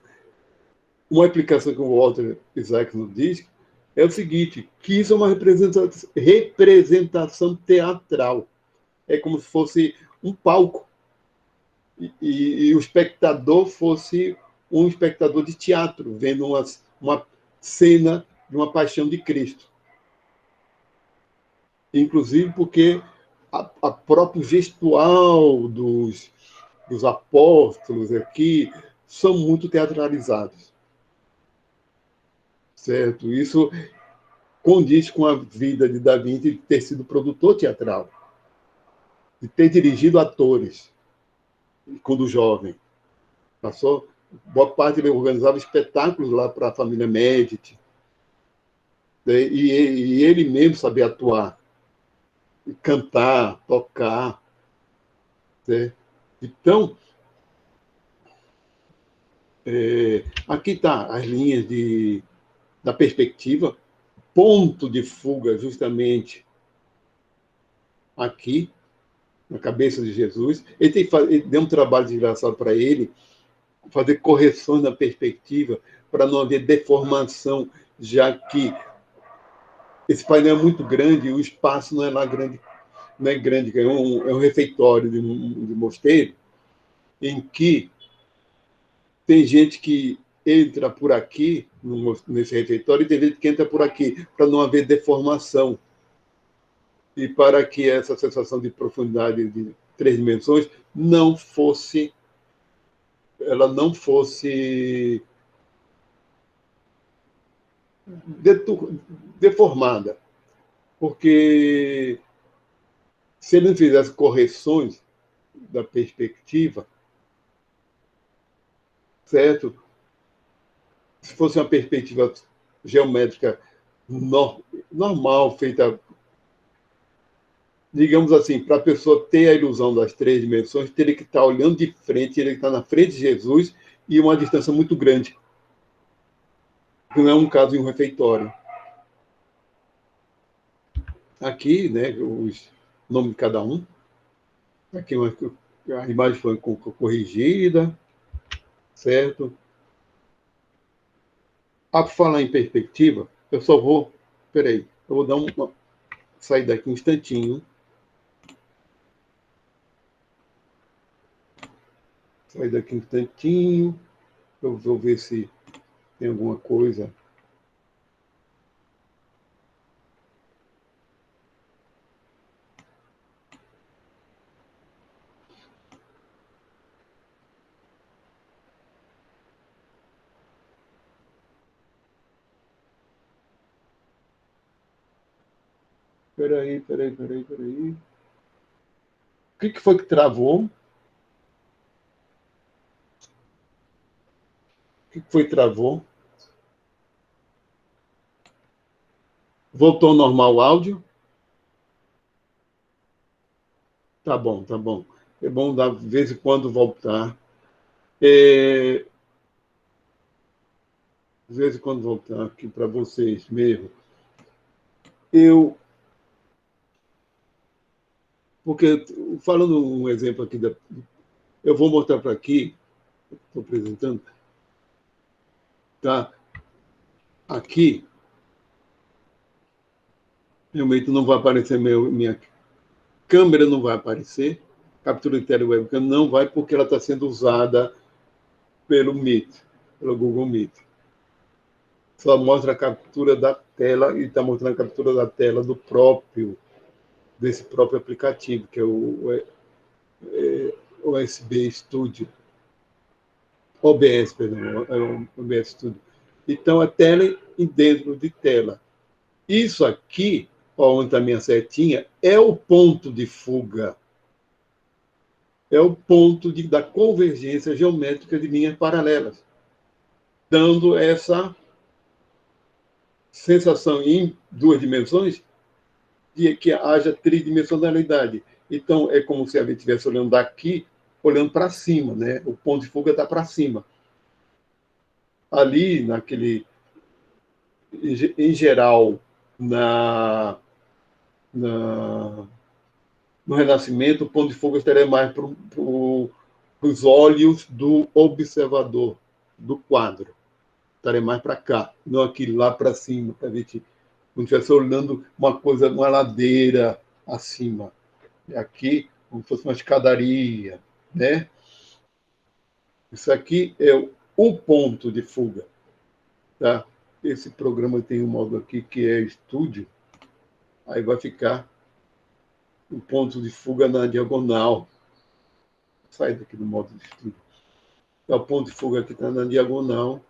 Uma explicação que o Walter Isaacson diz é o seguinte, que isso é uma representação teatral. É como se fosse um palco. E o espectador fosse um espectador de teatro, vendo uma cena de uma paixão de Cristo. Inclusive porque a próprio gestual dos apóstolos aqui são muito teatralizados. Certo? Isso condiz com a vida de Da Vinci de ter sido produtor teatral, de ter dirigido atores quando jovem. Passou boa parte ele organizava espetáculos lá para a família Medici, né? E ele mesmo sabia atuar, cantar, tocar, né? Então, aqui está as linhas da perspectiva, ponto de fuga justamente aqui, na cabeça de Jesus. Ele deu um trabalho desgraçado para ele, fazer correções na perspectiva, para não haver deformação, já que esse painel é muito grande e o espaço não é lá grande, não é grande, é um refeitório de mosteiro, em que tem gente que entra por aqui, nesse refeitório, e tem gente que entra por aqui, para não haver deformação. E para que essa sensação de profundidade de 3 dimensões ela não fosse deformada. Porque se ele não fizesse correções da perspectiva, certo? Se fosse uma perspectiva geométrica normal, feita, digamos assim, para a pessoa ter a ilusão das 3 dimensões, teria que estar olhando de frente, teria que estar na frente de Jesus e uma distância muito grande. Não é um caso em um refeitório. Aqui, né, os nomes de cada um. Aqui a imagem foi corrigida, certo? Para falar em perspectiva, eu só vou. Espera aí, eu vou dar sair daqui um instantinho. Sair daqui um instantinho. Eu vou ver se tem alguma coisa. Peraí. O que foi que travou? O que foi que travou? Voltou ao normal o áudio? Tá bom, tá bom. É bom dar de vez em quando voltar. De vez em quando voltar aqui para vocês mesmo. Porque, falando um exemplo aqui, eu vou mostrar para aqui, estou apresentando, tá? Aqui, realmente não vai aparecer minha câmera, não vai aparecer, captura de tela webcam não vai, porque ela está sendo usada pelo Meet, pelo Google Meet. Só mostra a captura da tela e está mostrando a captura da tela desse próprio aplicativo, que é o USB Studio. OBS, perdão, é o OBS Studio. Então, a tela e dentro de tela. Isso aqui, onde está a minha setinha, é o ponto de fuga. É o ponto da convergência geométrica de linhas paralelas, dando essa sensação em 2 dimensões de que haja tridimensionalidade. Então, é como se a gente estivesse olhando daqui, olhando para cima, né? O ponto de fuga está para cima. Ali, em geral, no Renascimento, o ponto de fuga estaria mais para os olhos do observador do quadro. Estaria mais para cá, não aqui lá para cima, para a gente não estivesse olhando uma coisa, uma ladeira acima. Aqui, como se fosse uma escadaria, né? Isso aqui é o ponto de fuga, tá? Esse programa tem um modo aqui que é estúdio, aí vai ficar o ponto de fuga na diagonal. Sai daqui do modo de estúdio. É o ponto de fuga que está na diagonal,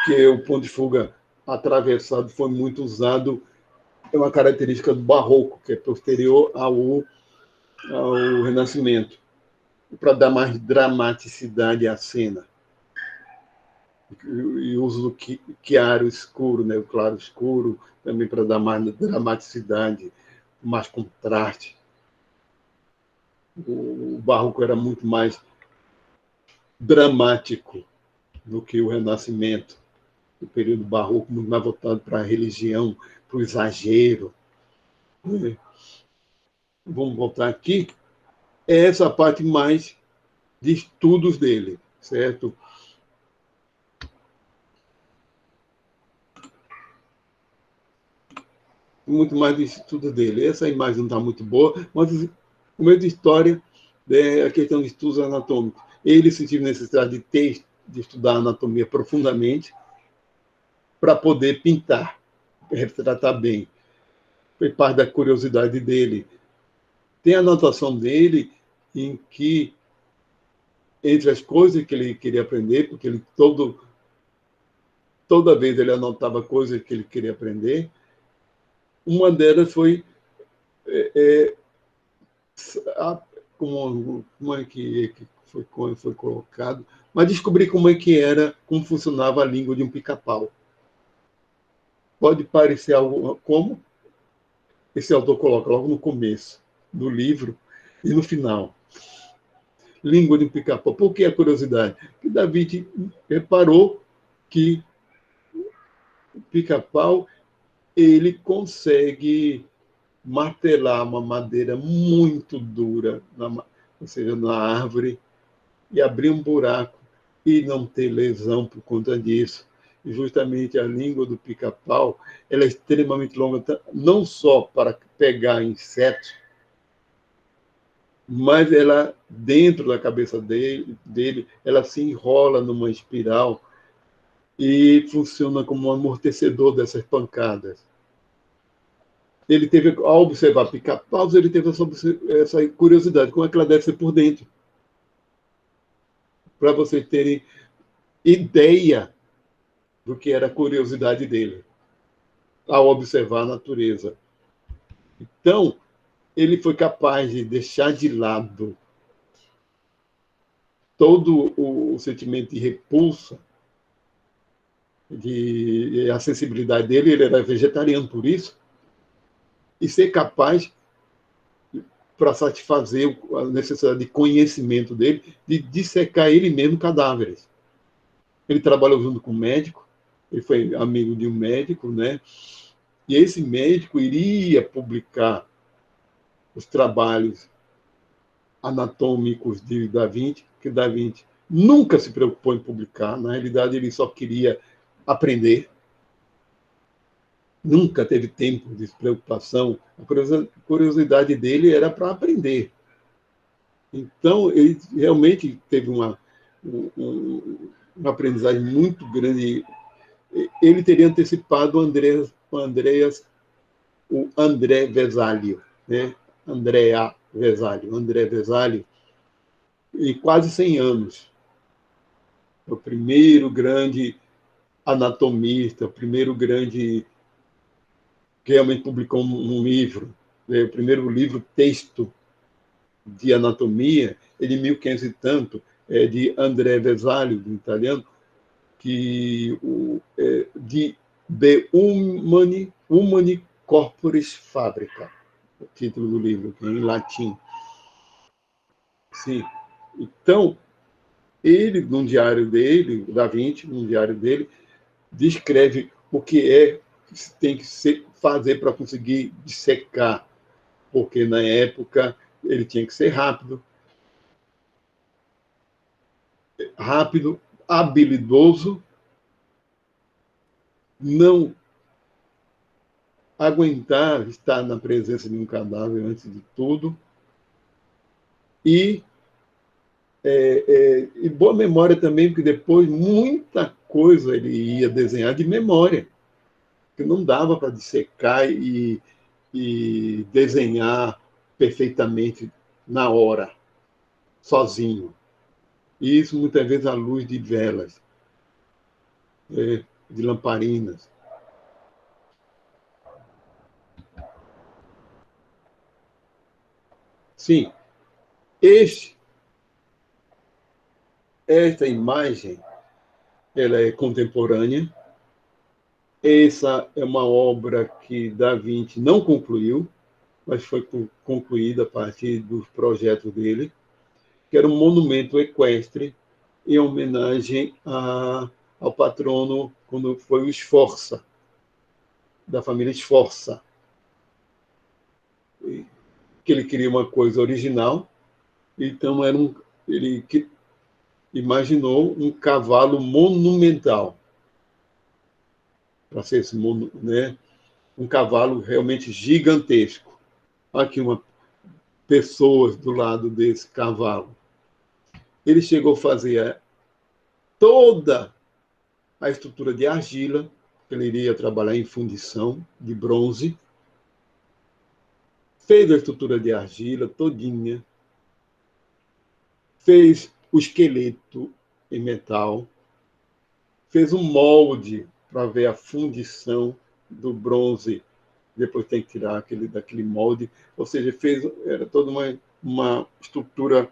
que é o ponto de fuga atravessado, foi muito usado, é uma característica do barroco, que é posterior ao Renascimento. para dar mais dramaticidade à cena. E uso do chiaro escuro, né? O claro escuro, também para dar mais dramaticidade, mais contraste. O barroco era muito mais dramático do que o Renascimento. O período barroco muito mais voltado para a religião, para o exagero. Vamos voltar aqui. É essa parte mais de estudos dele, certo? Muito mais de estudo dele. Essa imagem não está muito boa, mas o meio de história é a questão de estudos anatômicos. Ele sentiu necessidade de estudar anatomia profundamente para poder pintar, retratar bem. Foi parte da curiosidade dele. Tem a anotação dele em que, entre as coisas que ele queria aprender, porque ele toda vez ele anotava coisas que ele queria aprender, uma delas foi a, como é que foi colocado, mas descobrir como é que era, como funcionava a língua de um pica-pau. Pode parecer algo como esse autor coloca logo no começo do livro e no final. Língua de um pica-pau. Por que a curiosidade? Que David reparou que o pica-pau ele consegue martelar uma madeira muito dura, ou seja, na árvore, e abrir um buraco e não ter lesão por conta disso. E justamente a língua do pica-pau ela é extremamente longa, não só para pegar insetos, mas ela, dentro da cabeça dele ela se enrola numa espiral e funciona como um amortecedor dessas pancadas. Ele teve, ao observar pica-paus, ele teve essa curiosidade, como é que ela deve ser por dentro. Para vocês terem ideia do que era a curiosidade dele ao observar a natureza. Então, ele foi capaz de deixar de lado todo o sentimento de repulsa, de a sensibilidade dele, ele era vegetariano por isso, e ser capaz, para satisfazer a necessidade de conhecimento dele, de dissecar ele mesmo cadáveres. Ele trabalhou junto com um médico, ele foi amigo de um médico, né? E esse médico iria publicar os trabalhos anatômicos de Da Vinci, que Da Vinci nunca se preocupou em publicar, na realidade ele só queria aprender, nunca teve tempo de preocupação, a curiosidade dele era para aprender. Então, ele realmente teve uma aprendizagem muito grande. Ele teria antecipado o André Vesalio, né? André Vesalio, em quase 100 anos. O primeiro grande anatomista, o primeiro grande que realmente publicou um livro, né? O primeiro livro texto de anatomia, é de 1500 e tanto, é de André Vesalio, do italiano, que de Humani Corporis Fabrica, o título do livro, que é em latim. Sim. Então, ele, num diário dele, o Da Vinci, num diário dele, descreve o que tem que fazer para conseguir dissecar, porque na época ele tinha que ser rápido, habilidoso, não aguentar estar na presença de um cadáver antes de tudo, e, e boa memória também, porque depois muita coisa ele ia desenhar de memória, que não dava para dissecar e desenhar perfeitamente na hora, sozinho. E isso muitas vezes à luz de velas, de lamparinas. Sim, este Esta imagem, ela é contemporânea. Essa é uma obra que Da Vinci não concluiu, mas foi concluída a partir dos projetos dele, que era um monumento equestre em homenagem ao patrono, quando foi o Sforza, da família Sforza. Que ele queria uma coisa original, então ele imaginou um cavalo monumental, para ser esse, né, um cavalo realmente gigantesco. Aqui uma pessoas do lado desse cavalo. Ele chegou a fazer toda a estrutura de argila, ele iria trabalhar em fundição de bronze, fez a estrutura de argila todinha, fez o esqueleto em metal, fez um molde para ver a fundição do bronze, depois tem que tirar daquele molde, ou seja, era toda uma estrutura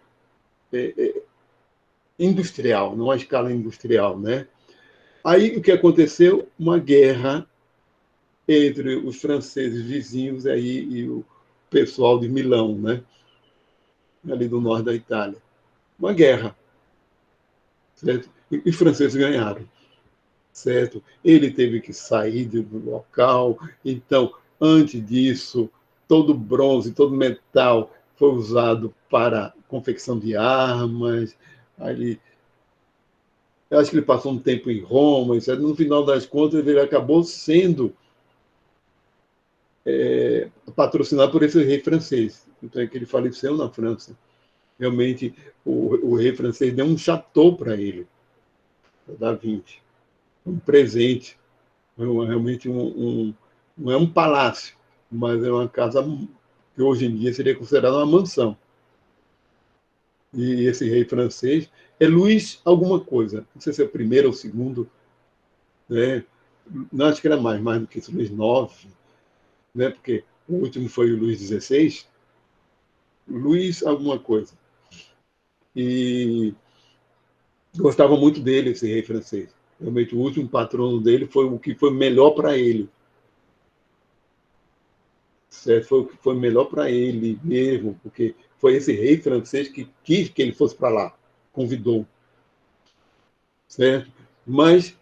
industrial, não a escala industrial, né? Aí o que aconteceu? Uma guerra entre os franceses vizinhos aí e o pessoal de Milão, né? Ali do norte da Itália. Uma guerra, certo? E os franceses ganharam, certo? Ele teve que sair do local. Então, antes disso, todo bronze, todo metal foi usado para confecção de armas. Ali, eu acho que ele passou um tempo em Roma. Etc. No final das contas, ele acabou sendo patrocinado por esse rei francês. Então é que ele faleceu na França. Realmente, o rei francês deu um chateau para ele, Da Vinci, um presente. Realmente não é um palácio, mas é uma casa que hoje em dia seria considerada uma mansão. E esse rei francês é Luís alguma coisa, não sei se é o primeiro ou o segundo, né? Não, acho que era mais do que isso, Luís IX, né? Porque o último foi o Luís XVI, Luís alguma coisa. E gostava muito dele, esse rei francês. Realmente, o último patrono dele foi o que foi melhor para ele. Certo? Foi o que foi melhor para ele mesmo, porque foi esse rei francês que quis que ele fosse para lá, convidou. Certo? Mas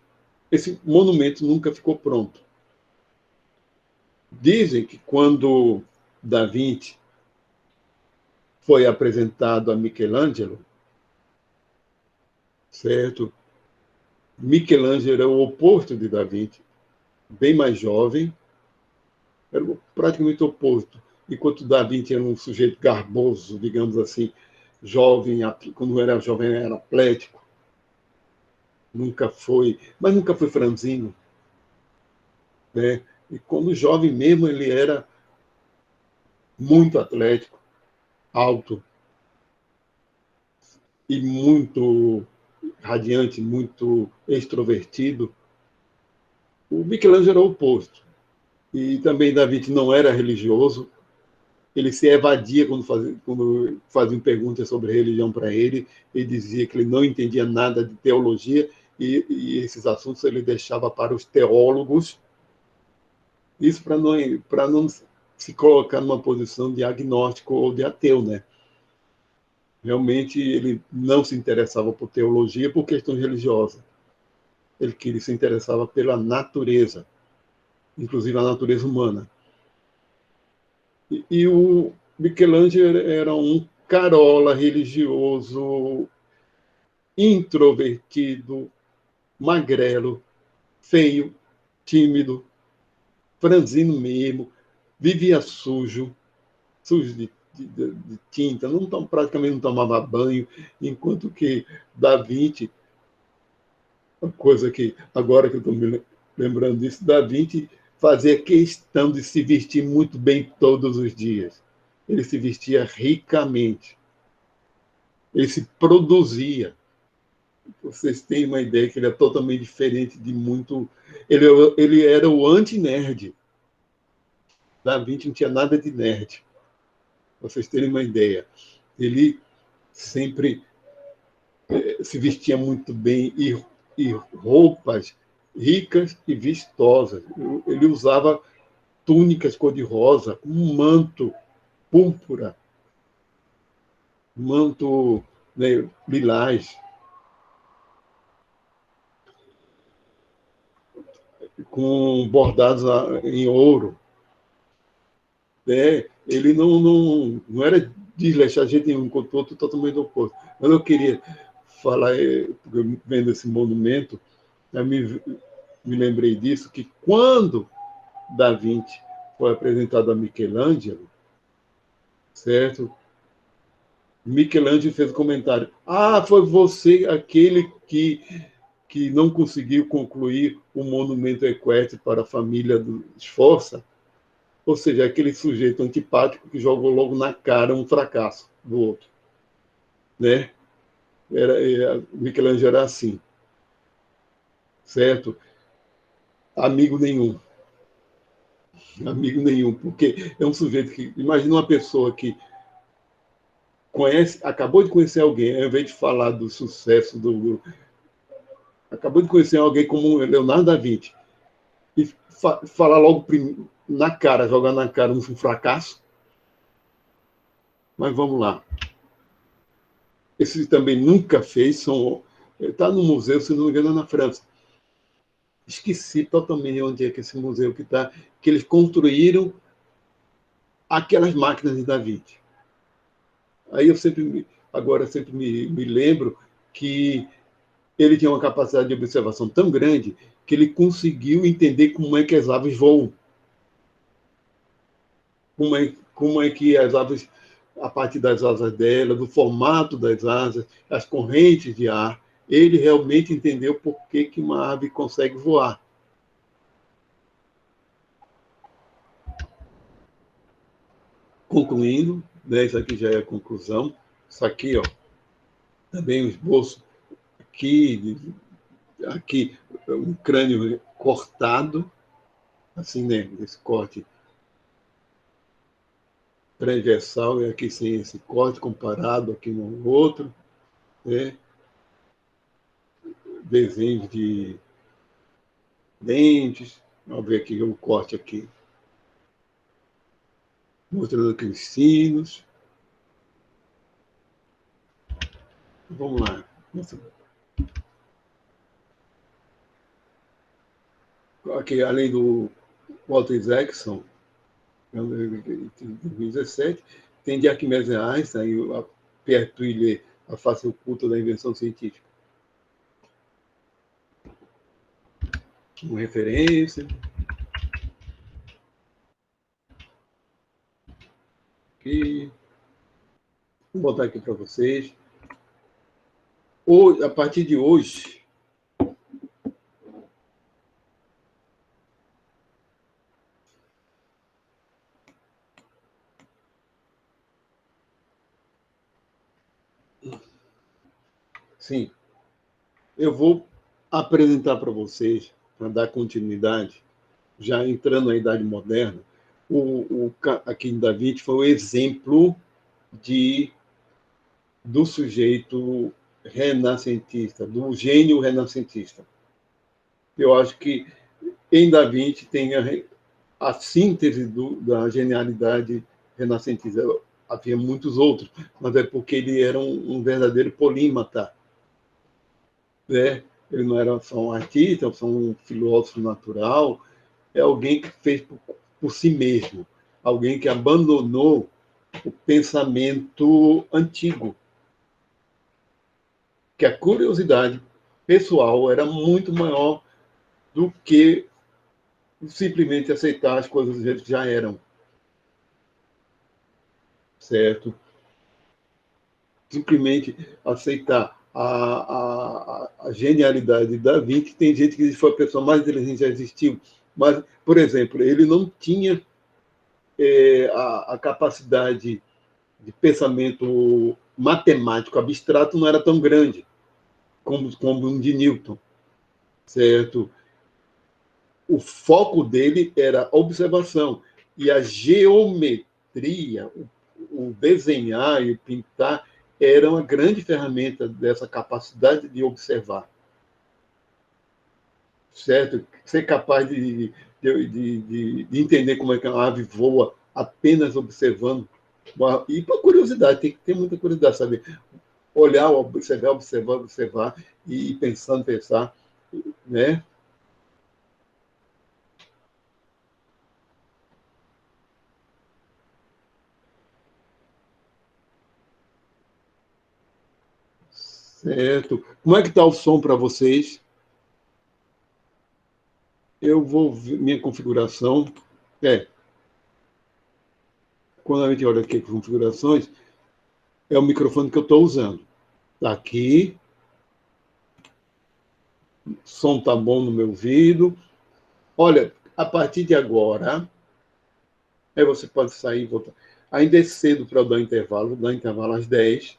esse monumento nunca ficou pronto. Dizem que quando Da Vinci foi apresentado a Michelangelo, certo? Michelangelo era o oposto de Da Vinci, bem mais jovem, era praticamente o oposto. Enquanto Da Vinci era um sujeito garboso, digamos assim, jovem, quando era jovem era atlético, mas nunca foi franzino, né? E quando jovem mesmo ele era muito atlético, alto e muito radiante, muito extrovertido. O Michelangelo era o oposto. E também Da Vinci não era religioso, ele se evadia quando faziam perguntas sobre religião para ele, ele dizia que ele não entendia nada de teologia e esses assuntos ele deixava para os teólogos, isso para não se colocar numa posição de agnóstico ou de ateu, né? Realmente ele não se interessava por teologia por questões religiosas, ele se interessava pela natureza, inclusive a natureza humana. E o Michelangelo era um carola religioso, introvertido, magrelo, feio, tímido, franzino mesmo, vivia sujo de tinta, praticamente não tomava banho, enquanto que Da Vinci, uma coisa que agora que eu estou me lembrando disso, Da Vinci fazia questão de se vestir muito bem todos os dias. Ele se vestia ricamente, ele se produzia. Vocês têm uma ideia que ele é totalmente diferente de muito. Ele era o anti-nerd. Da Vinci não tinha nada de nerd. Vocês terem uma ideia. Ele sempre se vestia muito bem e roupas ricas e vistosas. Ele usava túnicas cor-de-rosa, um manto púrpura, manto, né, lilás, com bordados em ouro. Né? Ele não era desleixado de jeito nenhum, enquanto outro totalmente oposto. Mas eu queria falar, vendo esse monumento, eu me lembrei disso, que quando Da Vinci foi apresentado a Michelangelo, certo? Michelangelo fez um comentário: ah, foi você aquele que não conseguiu concluir o monumento equestre para a família do Sforza? Ou seja, aquele sujeito antipático que jogou logo na cara um fracasso do outro. Né? Michelangelo era assim, certo? Amigo nenhum. Amigo nenhum, porque é um sujeito que. Imagina uma pessoa que acabou de conhecer alguém, ao invés de falar do sucesso acabou de conhecer alguém como Leonardo da Vinci e falar logo na cara, jogar na cara um fracasso. Mas vamos lá. Esse também nunca fez, está no museu, se não me engano, na França. Esqueci totalmente onde é que esse museu que está, que eles construíram aquelas máquinas de Da Vinci. Aí agora sempre me lembro que ele tinha uma capacidade de observação tão grande que ele conseguiu entender como é que as aves voam. Como é que as aves, a partir das asas dela, do formato das asas, as correntes de ar, ele realmente entendeu por que uma ave consegue voar. Concluindo, né, isso aqui já é a conclusão. Isso aqui, ó, também o esboço aqui um crânio cortado, assim, né, esse corte transversal e aqui sem esse corte comparado aqui no outro, né? Desenhos de dentes, vamos ver aqui o corte aqui, mostrando aqui os sinos. Vamos lá. Aqui, além do Walter Isaacson, em 2017, tem de Arquimedes e Einstein, a Pierre Thuillier, a face oculta da invenção científica. Uma referência. Aqui. Vou botar aqui para vocês. A partir de hoje, sim, eu vou apresentar para vocês, para dar continuidade, já entrando na Idade Moderna, aqui em Da Vinci foi o exemplo do sujeito renascentista, do gênio renascentista. Eu acho que em Da Vinci tem a síntese da genialidade renascentista. Havia muitos outros, mas é porque ele era um verdadeiro polímata. Né? Ele não era só um artista, só um filósofo natural, é alguém que fez por si mesmo, alguém que abandonou o pensamento antigo, que a curiosidade pessoal era muito maior do que simplesmente aceitar as coisas do jeito que já eram, certo? Simplesmente aceitar a genialidade da Vinci. Tem gente que diz que foi a pessoa mais inteligente que já existiu, mas, por exemplo, ele não tinha a capacidade de pensamento matemático abstrato, não era tão grande como um de Newton, certo? O foco dele era a observação e a geometria, o desenhar e o pintar era uma grande ferramenta dessa capacidade de observar, certo? Ser capaz de entender como é que uma ave voa apenas observando. E por curiosidade, tem que ter muita curiosidade, saber olhar, observar, observar, observar e ir pensando, pensar, né? Certo. Como é que está o som para vocês? Eu vou ver minha configuração. É, quando a gente olha aqui configurações, é o microfone que eu estou usando. Está aqui, o som está bom no meu ouvido. Olha, a partir de agora, aí você pode sair e voltar. Ainda é cedo para dar intervalo às 10.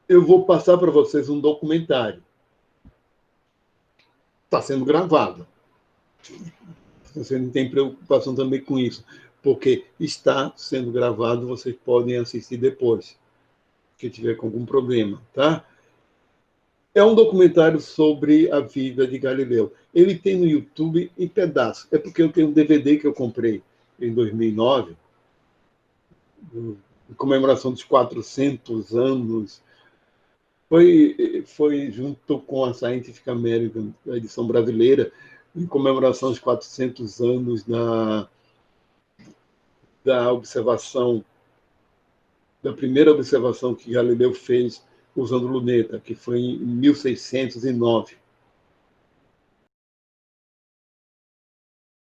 Eu vou passar para vocês um documentário. Está sendo gravado. Você não tem preocupação também com isso, porque está sendo gravado, vocês podem assistir depois, que tiver com algum problema, tá? É um documentário sobre a vida de Galileu. Ele tem no YouTube em pedaços. É porque eu tenho um DVD que eu comprei em 2009, em comemoração dos 400 anos. Foi junto com a Scientific American, a edição brasileira, em comemoração dos 400 anos da observação, da primeira observação que Galileu fez usando luneta, que foi em 1609.